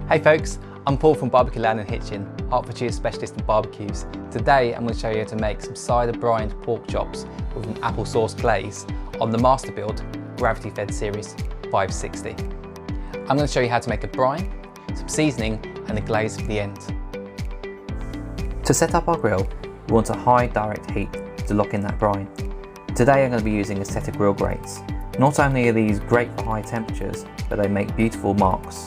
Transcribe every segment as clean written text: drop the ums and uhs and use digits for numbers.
Hey folks, I'm Paul from Barbecue Land and Hitchin, Hertfordshire's specialist in barbecues. Today I'm going to show you how to make some cider-brined pork chops with an apple sauce glaze on the Masterbuilt Gravity Series 560. I'm going to show you how to make a brine, some seasoning and a glaze for the end. To set up our grill, we want a high direct heat to lock in that brine. Today I'm going to be using a set of grill grates. Not only are these great for high temperatures, but they make beautiful marks.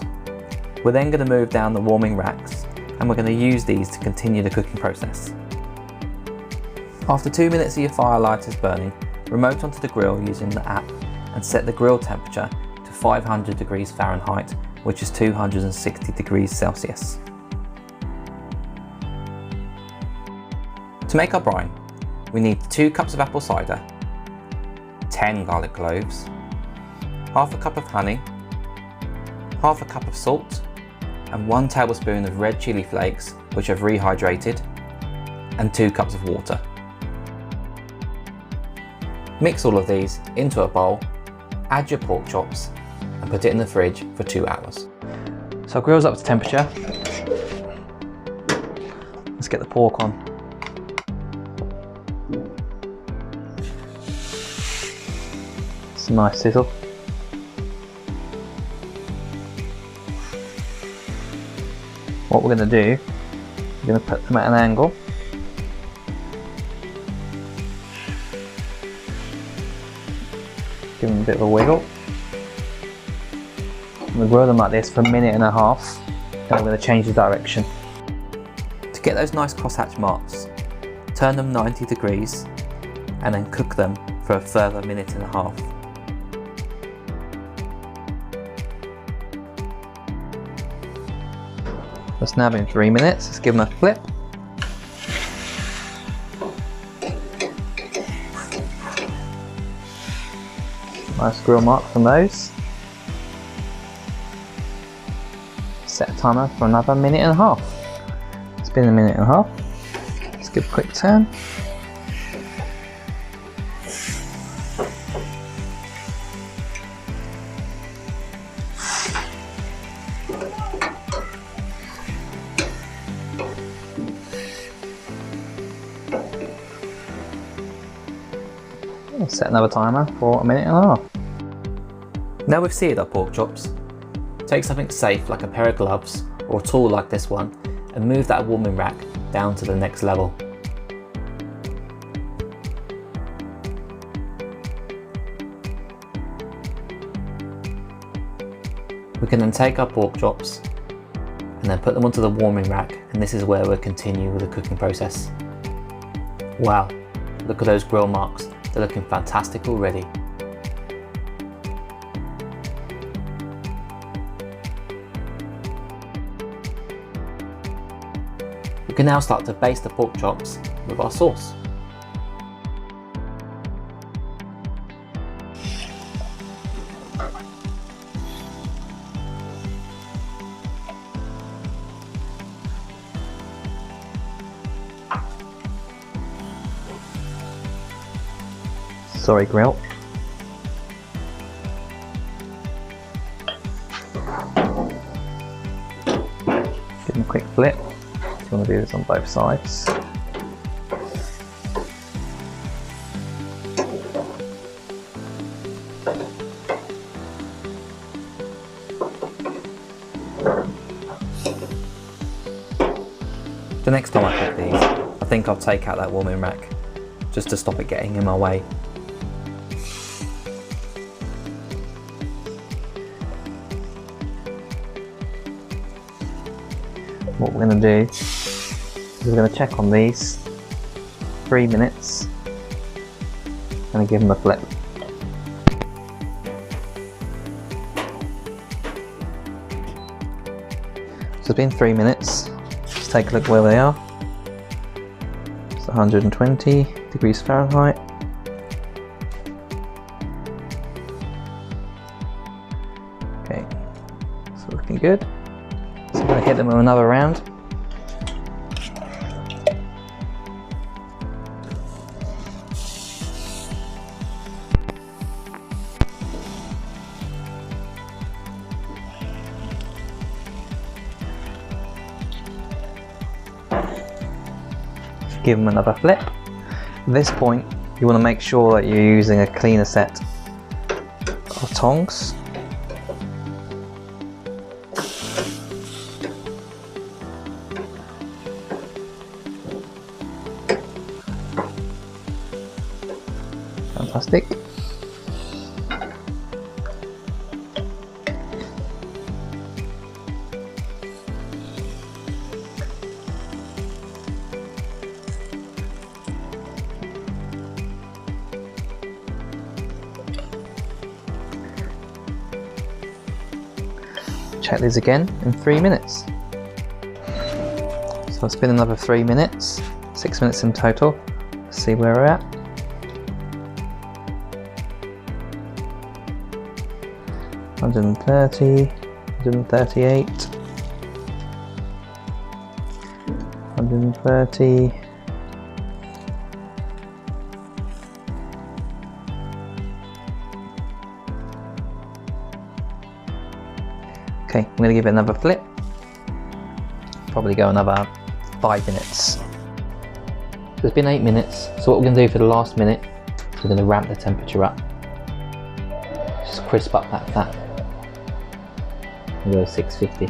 We're then going to move down the warming racks and we're going to use these to continue the cooking process. After 2 minutes of your fire lighters burning, remote onto the grill using the app and set the grill temperature to 500 degrees Fahrenheit, which is 260 degrees Celsius. To make our brine, we need 2 cups of apple cider, 10 garlic cloves, half a cup of honey, half a cup of salt, and 1 tablespoon of red chili flakes, which I've rehydrated, and 2 cups of water. Mix all of these into a bowl, add your pork chops, and put it in the fridge for 2 hours. So our grill's up to temperature. Let's get the pork on. It's a nice sizzle. What we're going to do, we're going to put them at an angle. Give them a bit of a wiggle. We'll grill them like this for 1.5 minutes, then we're going to change the direction. To get those nice crosshatch marks, turn them 90 degrees and then cook them for a further 1.5 minutes. That's now been 3 minutes. Let's give them a flip. Nice grill mark from those. Set a timer for another 1.5 minutes. It's been 1.5 minutes. Let's give a quick turn. Set another timer for 1.5 minutes. Now we've seared our pork chops, take something safe like a pair of gloves or a tool like this one and move that warming rack down to the next level. We can then take our pork chops and then put them onto the warming rack, and this is where we'll continue with the cooking process. Wow, look at those grill marks. They're looking fantastic already. We can now start to baste the pork chops with our sauce. Sorry, grill. Give them a quick flip. You want to do this on both sides. The next time I cook these, I think I'll take out that warming rack just to stop it getting in my way. What we're going to do is we're going to check on these 3 minutes and give them a flip. So it's been 3 minutes. Let's take a look where they are. It's 120 degrees Fahrenheit. Okay, so looking good. So I'm going to hit them with another round. Give them another flip. At this point, you want to make sure that you're using a cleaner set of tongs. Fantastic. Check these again in 3 minutes. So I'll spin another 3 minutes, 6 minutes in total. Let's see where we're at. $130, $138, $130. Okay, I'm going to give it another flip. Probably go another 5 minutes. So it's been 8 minutes, so what we're going to do for the last minute is we're going to ramp the temperature up. Just crisp up that fat. And go 650.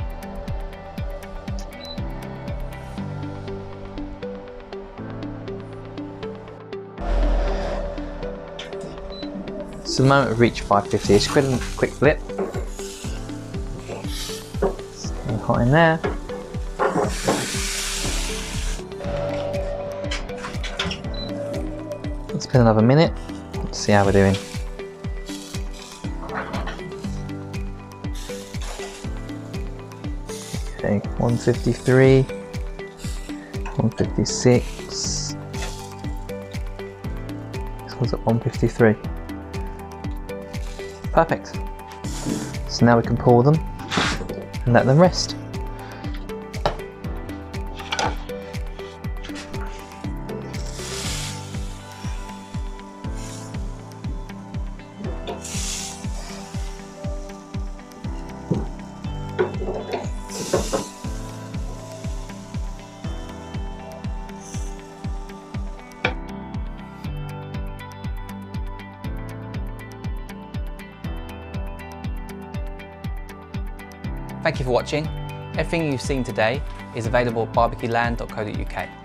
So the moment we've reached 550, just quick flip. Hot in there. Let's spin another minute. Let's see how we're doing. Okay, 153, 156. This one's at 153. Perfect. So now we can pour them and let them rest. Thank you for watching. Everything you've seen today is available at barbecueland.co.uk.